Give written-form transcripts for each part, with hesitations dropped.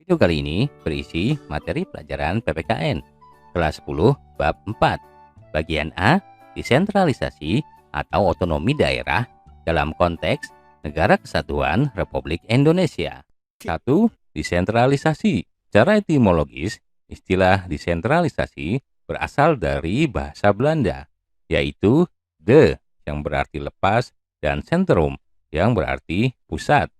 Video kali ini berisi materi pelajaran PPKN kelas 10 bab 4. Bagian A, desentralisasi atau otonomi daerah dalam konteks Negara Kesatuan Republik Indonesia. 1. Desentralisasi. Secara etimologis, istilah desentralisasi berasal dari bahasa Belanda, yaitu de yang berarti lepas dan centrum yang berarti pusat.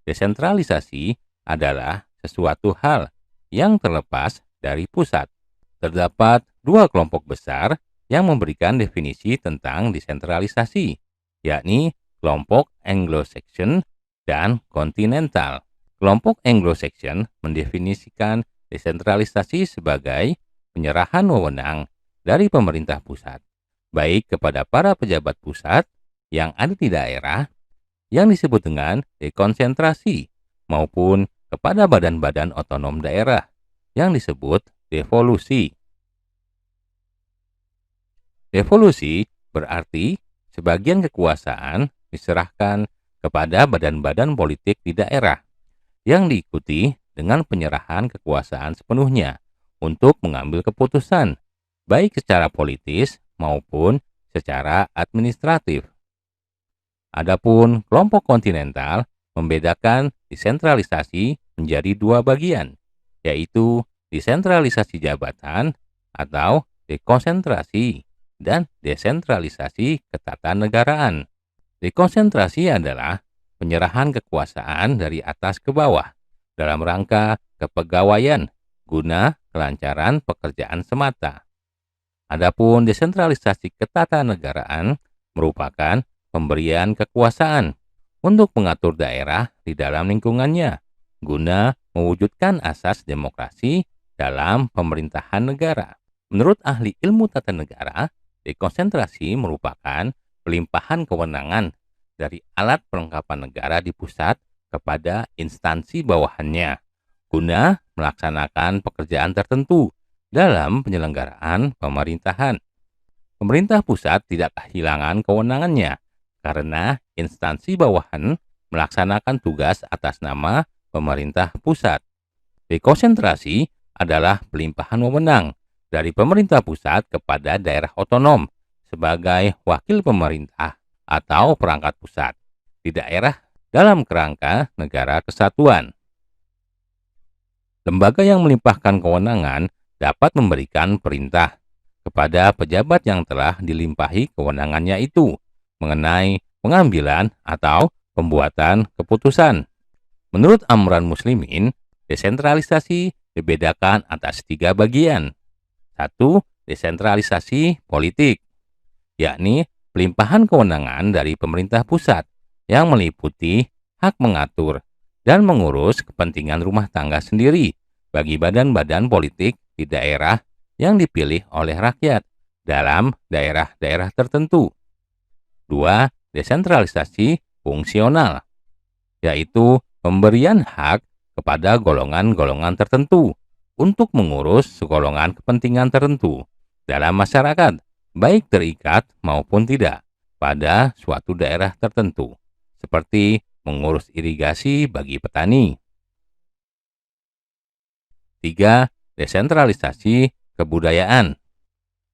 Desentralisasi adalah sesuatu hal yang terlepas dari pusat. Terdapat dua kelompok besar yang memberikan definisi tentang desentralisasi, yakni kelompok Anglo-Saxon dan kontinental. Kelompok Anglo-Saxon mendefinisikan desentralisasi sebagai penyerahan wewenang dari pemerintah pusat, baik kepada para pejabat pusat yang ada di daerah yang disebut dengan dekonsentrasi, maupun kepada badan-badan otonom daerah yang disebut devolusi. Devolusi berarti sebagian kekuasaan diserahkan kepada badan-badan politik di daerah yang diikuti dengan penyerahan kekuasaan sepenuhnya untuk mengambil keputusan, baik secara politis maupun secara administratif. Adapun kelompok kontinental membedakan desentralisasi menjadi dua bagian, yaitu desentralisasi jabatan atau dekonsentrasi dan desentralisasi ketatanegaraan. Dekonsentrasi adalah penyerahan kekuasaan dari atas ke bawah dalam rangka kepegawaian guna kelancaran pekerjaan semata. Adapun desentralisasi ketatanegaraan merupakan pemberian kekuasaan untuk mengatur daerah di dalam lingkungannya guna mewujudkan asas demokrasi dalam pemerintahan negara. Menurut ahli ilmu tata negara, dekonsentrasi merupakan pelimpahan kewenangan dari alat perlengkapan negara di pusat kepada instansi bawahannya guna melaksanakan pekerjaan tertentu dalam penyelenggaraan pemerintahan. Pemerintah pusat tidak kehilangan kewenangannya karena instansi bawahan melaksanakan tugas atas nama pemerintah pusat. Dekonsentrasi adalah pelimpahan wewenang dari pemerintah pusat kepada daerah otonom sebagai wakil pemerintah atau perangkat pusat di daerah dalam kerangka negara kesatuan. Lembaga yang melimpahkan kewenangan dapat memberikan perintah kepada pejabat yang telah dilimpahi kewenangannya itu mengenai pengambilan atau pembuatan keputusan. Menurut Amran Muslimin, desentralisasi dibedakan atas tiga bagian. 1. Desentralisasi politik, yakni pelimpahan kewenangan dari pemerintah pusat yang meliputi hak mengatur dan mengurus kepentingan rumah tangga sendiri bagi badan-badan politik di daerah yang dipilih oleh rakyat dalam daerah-daerah tertentu. 2. Desentralisasi fungsional, yaitu pemberian hak kepada golongan-golongan tertentu untuk mengurus segolongan kepentingan tertentu dalam masyarakat, baik terikat maupun tidak, pada suatu daerah tertentu, seperti mengurus irigasi bagi petani. 3. Desentralisasi kebudayaan,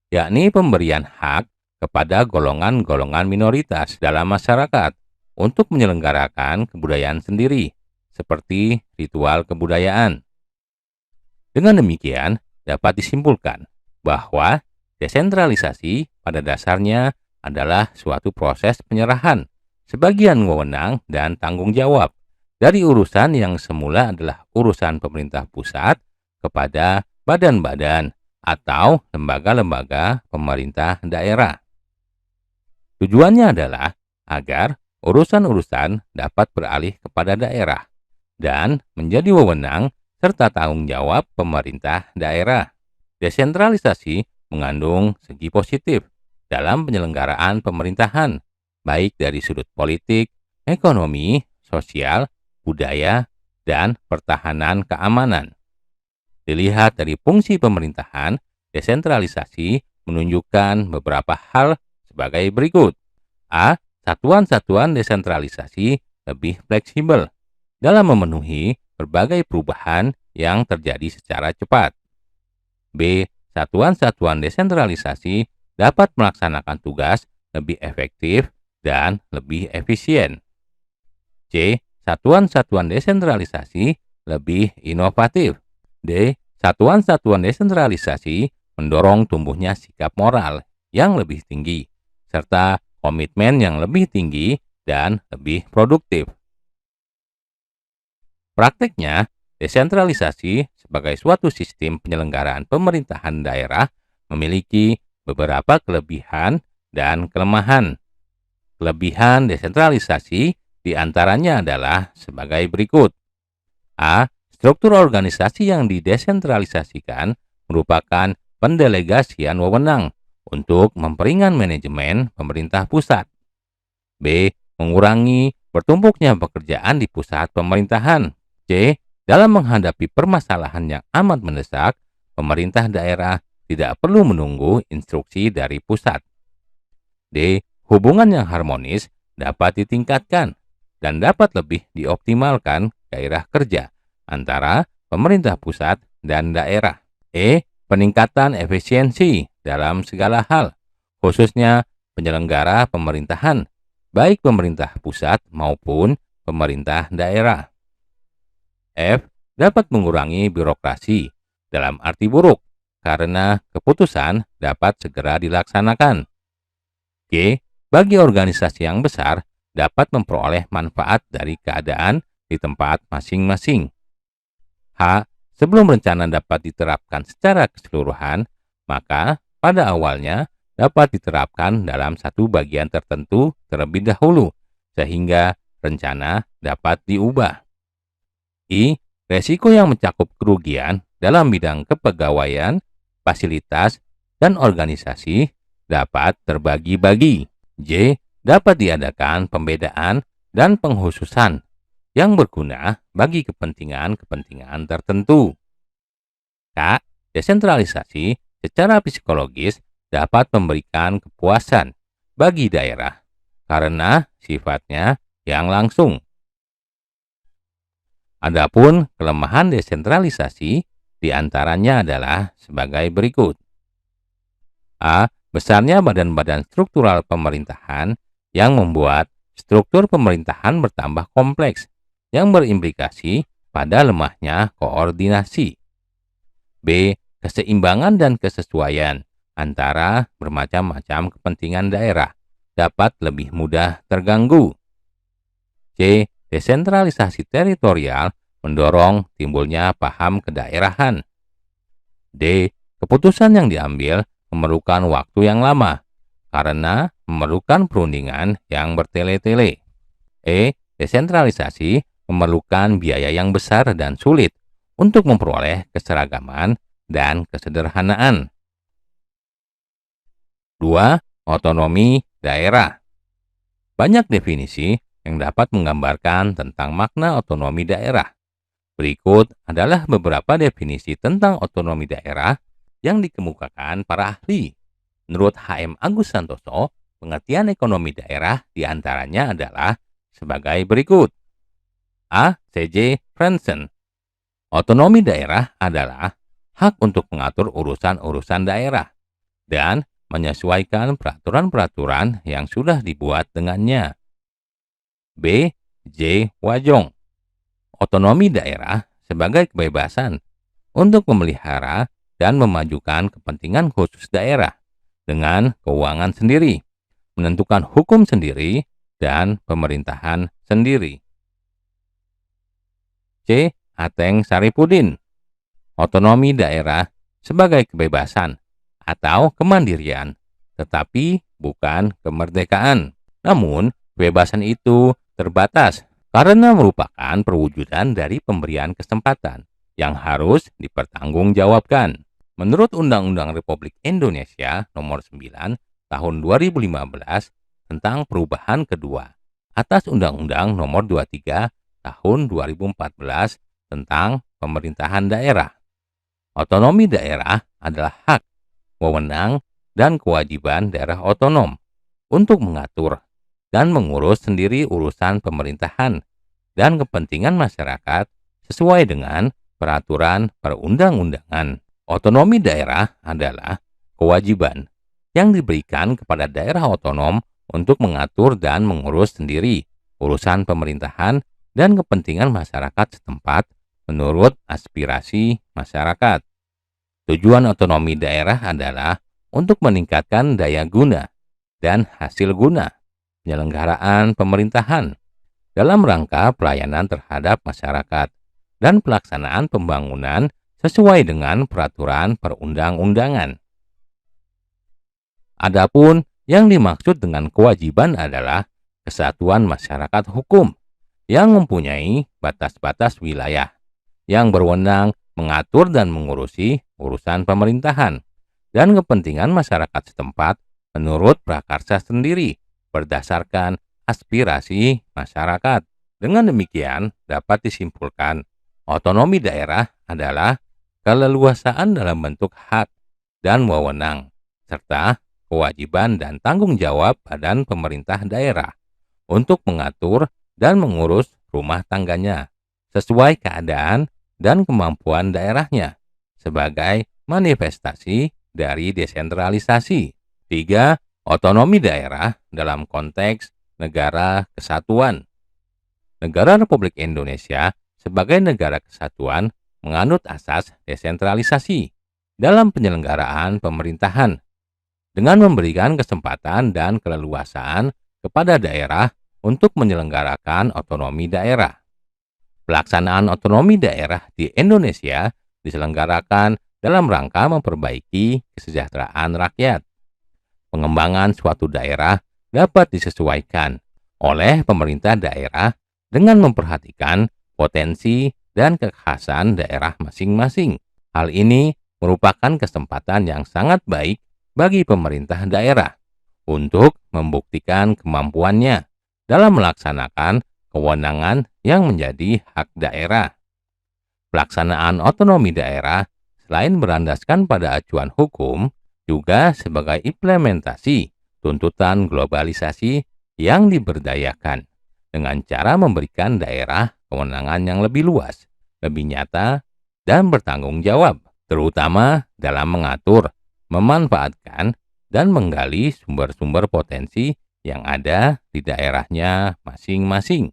yakni pemberian hak kepada golongan-golongan minoritas dalam masyarakat untuk menyelenggarakan kebudayaan sendiri, seperti ritual kebudayaan. Dengan demikian, dapat disimpulkan bahwa desentralisasi pada dasarnya adalah suatu proses penyerahan sebagian wewenang dan tanggung jawab dari urusan yang semula adalah urusan pemerintah pusat kepada badan-badan atau lembaga-lembaga pemerintah daerah. Tujuannya adalah agar urusan-urusan dapat beralih kepada daerah dan menjadi wewenang serta tanggung jawab pemerintah daerah. Desentralisasi mengandung segi positif dalam penyelenggaraan pemerintahan, baik dari sudut politik, ekonomi, sosial, budaya, dan pertahanan keamanan. Dilihat dari fungsi pemerintahan, desentralisasi menunjukkan beberapa hal sebagai berikut. A. Satuan-satuan desentralisasi lebih fleksibel dalam memenuhi berbagai perubahan yang terjadi secara cepat. B. Satuan-satuan desentralisasi dapat melaksanakan tugas lebih efektif dan lebih efisien. C. Satuan-satuan desentralisasi lebih inovatif. D. Satuan-satuan desentralisasi mendorong tumbuhnya sikap moral yang lebih tinggi, serta komitmen yang lebih tinggi dan lebih produktif. Prakteknya, desentralisasi sebagai suatu sistem penyelenggaraan pemerintahan daerah memiliki beberapa kelebihan dan kelemahan. Kelebihan desentralisasi diantaranya adalah sebagai berikut. A. Struktur organisasi yang didesentralisasikan merupakan pendelegasian wewenang untuk memperingan manajemen pemerintah pusat. B. Mengurangi bertumpuknya pekerjaan di pusat pemerintahan. C. Dalam menghadapi permasalahan yang amat mendesak, pemerintah daerah tidak perlu menunggu instruksi dari pusat. D. Hubungan yang harmonis dapat ditingkatkan dan dapat lebih dioptimalkan gairah kerja antara pemerintah pusat dan daerah. E. Peningkatan efisiensi dalam segala hal, khususnya penyelenggara pemerintahan, baik pemerintah pusat maupun pemerintah daerah. F. Dapat mengurangi birokrasi dalam arti buruk karena keputusan dapat segera dilaksanakan. G. Bagi organisasi yang besar dapat memperoleh manfaat dari keadaan di tempat masing-masing. H. Sebelum rencana dapat diterapkan secara keseluruhan, maka pada awalnya dapat diterapkan dalam satu bagian tertentu terlebih dahulu, sehingga rencana dapat diubah. I. Resiko yang mencakup kerugian dalam bidang kepegawaian, fasilitas, dan organisasi dapat terbagi-bagi. J. Dapat diadakan pembedaan dan pengkhususan yang berguna bagi kepentingan-kepentingan tertentu. K. Desentralisasi secara psikologis dapat memberikan kepuasan bagi daerah karena sifatnya yang langsung. Adapun kelemahan desentralisasi diantaranya adalah sebagai berikut. A. Besarnya badan-badan struktural pemerintahan yang membuat struktur pemerintahan bertambah kompleks yang berimplikasi pada lemahnya koordinasi. B. Keseimbangan dan kesesuaian antara bermacam-macam kepentingan daerah dapat lebih mudah terganggu. C. Desentralisasi teritorial mendorong timbulnya paham kedaerahan. D. Keputusan yang diambil memerlukan waktu yang lama karena memerlukan perundingan yang bertele-tele. E. Desentralisasi memerlukan biaya yang besar dan sulit untuk memperoleh keseragaman dan kesederhanaan. 2. Otonomi daerah. Banyak definisi yang dapat menggambarkan tentang makna otonomi daerah. Berikut adalah beberapa definisi tentang otonomi daerah yang dikemukakan para ahli. Menurut H.M. Agus Santoso, pengertian ekonomi daerah diantaranya adalah sebagai berikut. A. C.J. Franzen. Otonomi daerah adalah hak untuk mengatur urusan-urusan daerah dan menyesuaikan peraturan-peraturan yang sudah dibuat dengannya. B. J. Wajong. Otonomi daerah sebagai kebebasan untuk memelihara dan memajukan kepentingan khusus daerah dengan keuangan sendiri, menentukan hukum sendiri, dan pemerintahan sendiri. C. Ateng Saripudin. Otonomi daerah sebagai kebebasan atau kemandirian, tetapi bukan kemerdekaan. Namun, kebebasan itu terbatas karena merupakan perwujudan dari pemberian kesempatan yang harus dipertanggungjawabkan. Menurut Undang-Undang Republik Indonesia Nomor 9 Tahun 2015 tentang perubahan kedua atas Undang-Undang Nomor 23 Tahun 2014 tentang pemerintahan daerah, otonomi daerah adalah hak, wewenang, dan kewajiban daerah otonom untuk mengatur dan mengurus sendiri urusan pemerintahan dan kepentingan masyarakat sesuai dengan peraturan perundang-undangan. Otonomi daerah adalah kewajiban yang diberikan kepada daerah otonom untuk mengatur dan mengurus sendiri urusan pemerintahan dan kepentingan masyarakat setempat menurut aspirasi masyarakat. Tujuan otonomi daerah adalah untuk meningkatkan daya guna dan hasil guna penyelenggaraan pemerintahan dalam rangka pelayanan terhadap masyarakat dan pelaksanaan pembangunan sesuai dengan peraturan perundang-undangan. Adapun yang dimaksud dengan kewajiban adalah kesatuan masyarakat hukum yang mempunyai batas-batas wilayah yang berwenang mengatur dan mengurusi urusan pemerintahan dan kepentingan masyarakat setempat menurut prakarsa sendiri berdasarkan aspirasi masyarakat. Dengan demikian dapat disimpulkan otonomi daerah adalah keleluasaan dalam bentuk hak dan wewenang serta kewajiban dan tanggung jawab badan pemerintah daerah untuk mengatur dan mengurus rumah tangganya sesuai keadaan dan kemampuan daerahnya sebagai manifestasi dari desentralisasi. 3. Otonomi daerah dalam konteks negara kesatuan. Negara Republik Indonesia sebagai negara kesatuan menganut asas desentralisasi dalam penyelenggaraan pemerintahan dengan memberikan kesempatan dan keleluasaan kepada daerah untuk menyelenggarakan otonomi daerah. Pelaksanaan otonomi daerah di Indonesia diselenggarakan dalam rangka memperbaiki kesejahteraan rakyat. Pengembangan suatu daerah dapat disesuaikan oleh pemerintah daerah dengan memperhatikan potensi dan kekhasan daerah masing-masing. Hal ini merupakan kesempatan yang sangat baik bagi pemerintah daerah untuk membuktikan kemampuannya dalam melaksanakan kewenangan yang menjadi hak daerah. Pelaksanaan otonomi daerah selain berlandaskan pada acuan hukum, juga sebagai implementasi tuntutan globalisasi yang diberdayakan dengan cara memberikan daerah kewenangan yang lebih luas, lebih nyata, dan bertanggung jawab, terutama dalam mengatur, memanfaatkan, dan menggali sumber-sumber potensi yang ada di daerahnya masing-masing.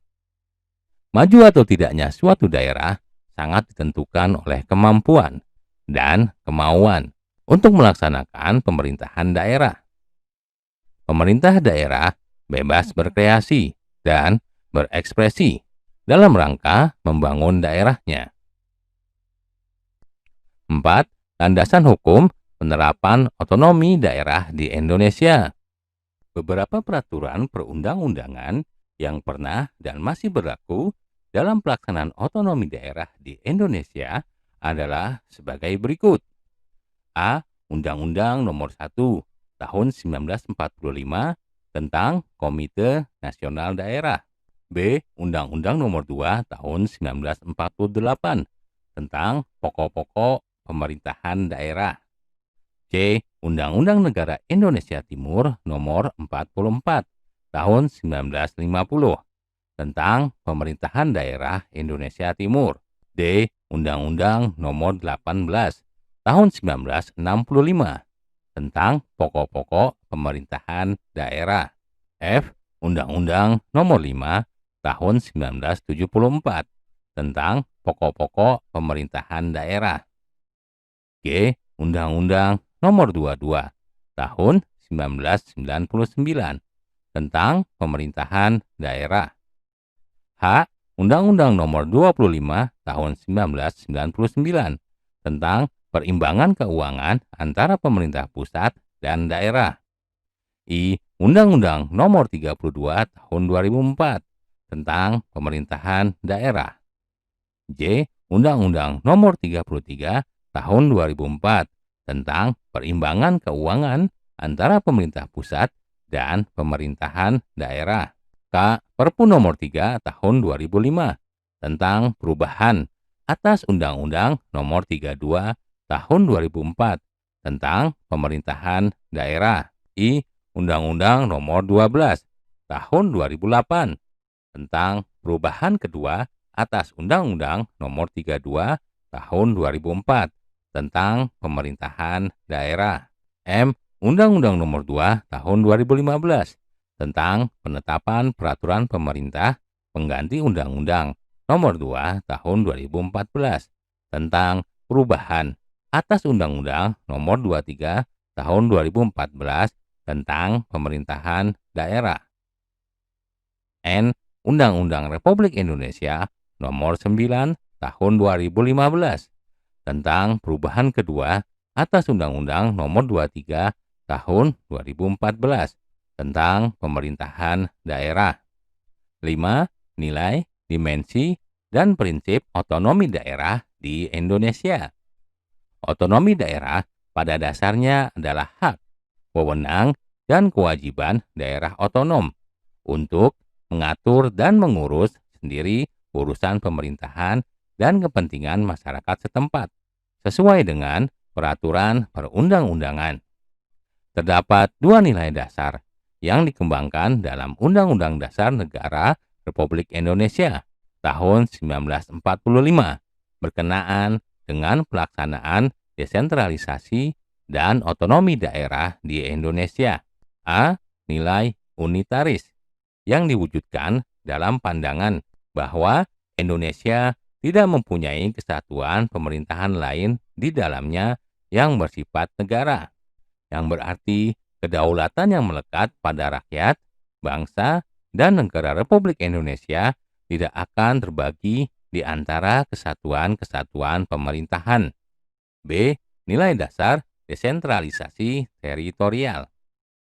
Maju atau tidaknya suatu daerah sangat ditentukan oleh kemampuan dan kemauan untuk melaksanakan pemerintahan daerah. Pemerintah daerah bebas berkreasi dan berekspresi dalam rangka membangun daerahnya. 4. Landasan hukum penerapan otonomi daerah di Indonesia. Beberapa peraturan perundang-undangan yang pernah dan masih berlaku dalam pelaksanaan otonomi daerah di Indonesia adalah sebagai berikut. A. Undang-Undang Nomor 1 Tahun 1945 tentang Komite Nasional Daerah. B. Undang-Undang Nomor 2 Tahun 1948 tentang Pokok-pokok Pemerintahan Daerah. C. Undang-Undang Negara Indonesia Timur Nomor 44 Tahun 1950 tentang Pemerintahan Daerah Indonesia Timur. D. Undang-Undang Nomor 18 Tahun 1965 tentang Pokok-pokok Pemerintahan Daerah. F. Undang-Undang Nomor 5 Tahun 1974 tentang Pokok-pokok Pemerintahan Daerah. G. Undang-Undang Nomor 22 Tahun 1999 tentang Pemerintahan Daerah. H. Undang-Undang Nomor 25 Tahun 1999 tentang perimbangan keuangan antara pemerintah pusat dan daerah. I. Undang-Undang Nomor 32 Tahun 2004 tentang pemerintahan daerah. J. Undang-Undang Nomor 33 Tahun 2004 tentang perimbangan keuangan antara pemerintah pusat dan pemerintahan daerah. K. Perpu Nomor 3 Tahun 2005 tentang perubahan atas Undang-Undang Nomor 32 Tahun 2004 tentang pemerintahan daerah. I. Undang-Undang Nomor 12 Tahun 2008 tentang perubahan kedua atas Undang-Undang Nomor 32 Tahun 2004 tentang pemerintahan daerah. M. Undang-Undang Nomor 2 Tahun 2015 tentang penetapan peraturan pemerintah pengganti Undang-Undang Nomor 2 Tahun 2014 tentang perubahan atas Undang-Undang Nomor 23 Tahun 2014 tentang pemerintahan daerah. N. Undang-Undang Republik Indonesia Nomor 9 Tahun 2015 tentang perubahan kedua atas Undang-Undang Nomor 23 Tahun 2014 tentang pemerintahan daerah. 5. Nilai, dimensi, dan prinsip otonomi daerah di Indonesia. Otonomi daerah pada dasarnya adalah hak, wewenang, dan kewajiban daerah otonom untuk mengatur dan mengurus sendiri urusan pemerintahan dan kepentingan masyarakat setempat sesuai dengan peraturan perundang-undangan. Terdapat dua nilai dasar yang dikembangkan dalam Undang-Undang Dasar Negara Republik Indonesia tahun 1945 berkenaan dengan pelaksanaan desentralisasi dan otonomi daerah di Indonesia. A. Nilai unitaris yang diwujudkan dalam pandangan bahwa Indonesia tidak mempunyai kesatuan pemerintahan lain di dalamnya yang bersifat negara, yang berarti kedaulatan yang melekat pada rakyat, bangsa, dan negara Republik Indonesia tidak akan terbagi di antara kesatuan-kesatuan pemerintahan. B. Nilai dasar desentralisasi teritorial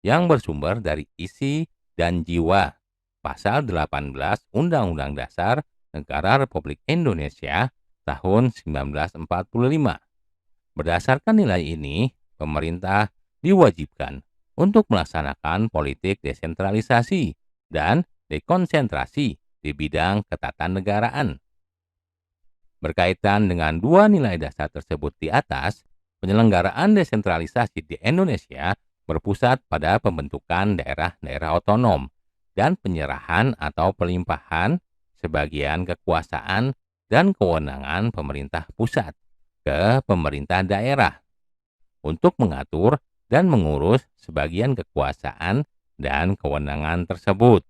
yang bersumber dari isi dan jiwa Pasal 18 Undang-Undang Dasar Negara Republik Indonesia tahun 1945. Berdasarkan nilai ini, pemerintah diwajibkan untuk melaksanakan politik desentralisasi dan dekonsentrasi di bidang ketatanegaraan. Berkaitan dengan dua nilai dasar tersebut di atas, penyelenggaraan desentralisasi di Indonesia berpusat pada pembentukan daerah-daerah otonom dan penyerahan atau pelimpahan sebagian kekuasaan dan kewenangan pemerintah pusat ke pemerintah daerah untuk mengatur dan mengurus sebagian kekuasaan dan kewenangan tersebut.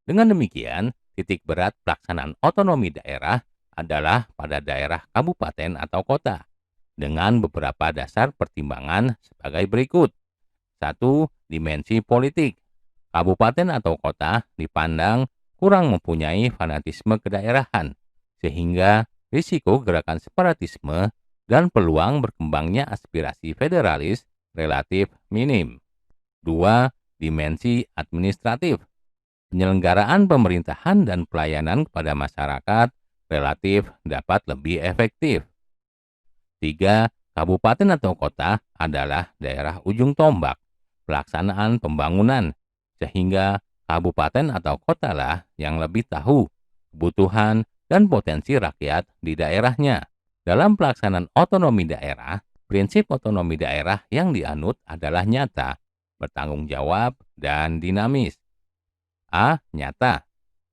Dengan demikian, titik berat pelaksanaan otonomi daerah adalah pada daerah kabupaten atau kota dengan beberapa dasar pertimbangan sebagai berikut. 1. Dimensi politik. Kabupaten atau kota dipandang kurang mempunyai fanatisme kedaerahan, sehingga risiko gerakan separatisme dan peluang berkembangnya aspirasi federalis relatif minim. 2. Dimensi administratif. Penyelenggaraan pemerintahan dan pelayanan kepada masyarakat relatif dapat lebih efektif. 3. Kabupaten atau kota adalah daerah ujung tombak pelaksanaan pembangunan, sehingga kabupaten atau kota lah yang lebih tahu kebutuhan dan potensi rakyat di daerahnya. Dalam pelaksanaan otonomi daerah, prinsip otonomi daerah yang dianut adalah nyata, bertanggung jawab, dan dinamis. A. Nyata.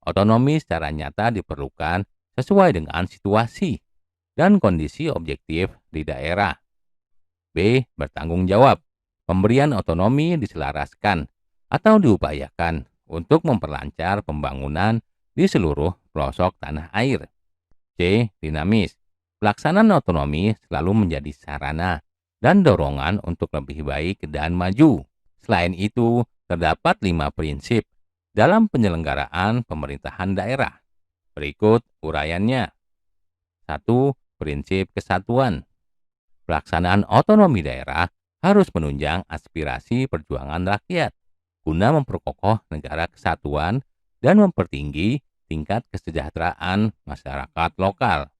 Otonomi secara nyata diperlukan sesuai dengan situasi dan kondisi objektif di daerah. B. Bertanggung jawab. Pemberian otonomi diselaraskan atau diupayakan untuk memperlancar pembangunan di seluruh pelosok tanah air. C. Dinamis. Pelaksanaan otonomi selalu menjadi sarana dan dorongan untuk lebih baik dan maju. Selain itu, terdapat 5 prinsip dalam penyelenggaraan pemerintahan daerah. Berikut uraiannya. 1. Prinsip kesatuan. Pelaksanaan otonomi daerah harus menunjang aspirasi perjuangan rakyat guna memperkokoh negara kesatuan dan mempertinggi tingkat kesejahteraan masyarakat lokal.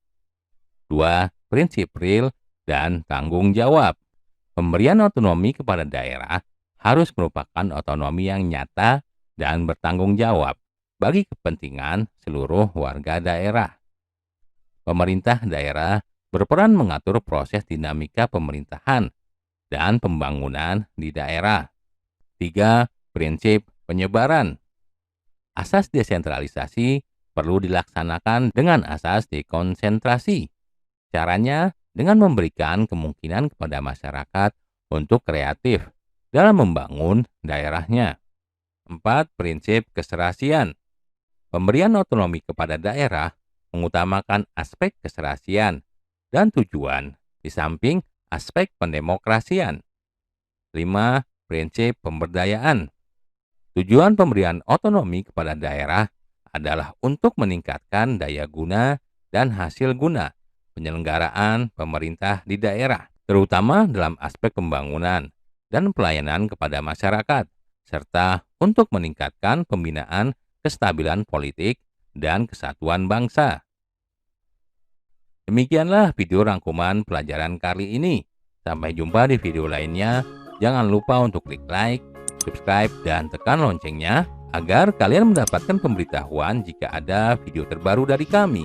2. Prinsip real dan tanggung jawab. Pemberian otonomi kepada daerah harus merupakan otonomi yang nyata dan bertanggung jawab bagi kepentingan seluruh warga daerah. Pemerintah daerah berperan mengatur proses dinamika pemerintahan dan pembangunan di daerah. 3. Prinsip penyebaran. Asas desentralisasi perlu dilaksanakan dengan asas dekonsentrasi. Caranya dengan memberikan kemungkinan kepada masyarakat untuk kreatif dalam membangun daerahnya. 4. Prinsip keserasian. Pemberian otonomi kepada daerah mengutamakan aspek keserasian dan tujuan di samping aspek pendemokrasian. 5. Prinsip pemberdayaan. Tujuan pemberian otonomi kepada daerah adalah untuk meningkatkan daya guna dan hasil guna penyelenggaraan pemerintah di daerah, terutama dalam aspek pembangunan dan pelayanan kepada masyarakat, serta untuk meningkatkan pembinaan kestabilan politik dan kesatuan bangsa. Demikianlah video rangkuman pelajaran kali ini. Sampai jumpa di video lainnya. Jangan lupa untuk klik like, subscribe, dan tekan loncengnya agar kalian mendapatkan pemberitahuan jika ada video terbaru dari kami.